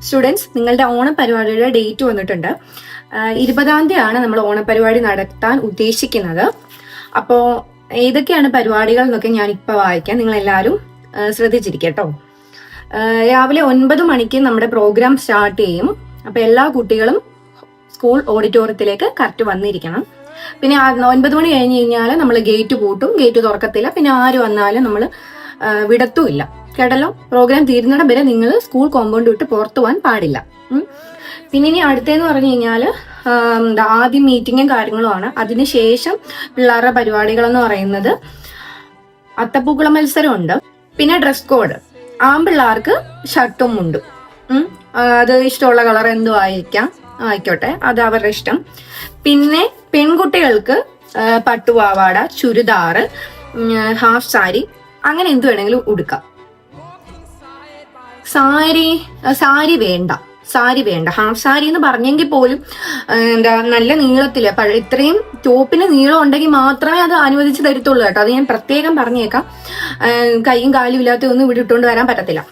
Students, നിങ്ങളുടെ ഓണപരിപാടിയുടെ date വന്നിട്ടുണ്ട്. 20-ാം തീയതിയാണ് നമ്മൾ ഓണപരിപാടി നടത്താൻ ഉദ്ദേശിക്കുന്നത്. അപ്പോൾ ഏതൊക്കെയാണ് പരിപാടികൾ എന്നൊക്കെ ഞാനിപ്പോൾ വായിക്കാം. നിങ്ങളെല്ലാവരും ശ്രദ്ധിച്ചിരിക്കട്ടോ. രാവിലെ 9 മണിക്ക് നമ്മുടെ പ്രോഗ്രാം സ്റ്റാർട്ട് ചെയ്യും. അപ്പോൾ എല്ലാ കുട്ടികളും സ്കൂൾ ഓഡിറ്റോറിയത്തിലേക്ക് കറക്റ്റ് വന്നിരിക്കണം. പിന്നെ 9 മണി കഴിഞ്ഞ് കഴിഞ്ഞാൽ നമ്മൾ ഗേറ്റ് പൂട്ടും, ഗേറ്റ് തുറക്കത്തില്ല. പിന്നെ ആര് വന്നാലും നമ്മൾ വിടത്തുമില്ല. കേട്ടല്ലോ? പ്രോഗ്രാം തീരുന്നിടം വരെ നിങ്ങൾ സ്കൂൾ കോമ്പൗണ്ട് വിട്ട് പുറത്തു പോകാൻ പാടില്ല. പിന്നെ ഇനി അടുത്തതെന്ന് പറഞ്ഞു കഴിഞ്ഞാൽ ആദ്യം മീറ്റിങ്ങും കാര്യങ്ങളുമാണ്. അതിനുശേഷം പിള്ളേരുടെ പരിപാടികളെന്ന് പറയുന്നത് അത്തപ്പൂക്കളം മത്സരമുണ്ട്. പിന്നെ ഡ്രസ് കോഡ്, ആൺപിള്ളേർക്ക് ഷർട്ടും മുണ്ടും. അത് ഇഷ്ടമുള്ള കളർ എന്തും ആയിക്കോട്ടെ, അത് അവരുടെ ഇഷ്ടം. പിന്നെ പെൺകുട്ടികൾക്ക് പട്ടുപാവാട, ചുരിദാറ്, ഹാഫ് സാരി, അങ്ങനെ എന്ത് വേണമെങ്കിലും ഉടുക്കാം. സാരി വേണ്ട. ഹാഫ് സാരി എന്ന് പറഞ്ഞെങ്കിൽ പോലും നല്ല നീളത്തില്, ഇത്രയും ടോപ്പിന് നീളം ഉണ്ടെങ്കിൽ മാത്രമേ അത് അനുവദിച്ച് തരത്തുള്ളൂ കേട്ടോ. അത് ഞാൻ പ്രത്യേകം പറഞ്ഞേക്കാം. കൈയും കാലും ഇല്ലാത്ത ഒന്നും ഇവിടെ ഇട്ടുകൊണ്ട് വരാൻ പറ്റത്തില്ല.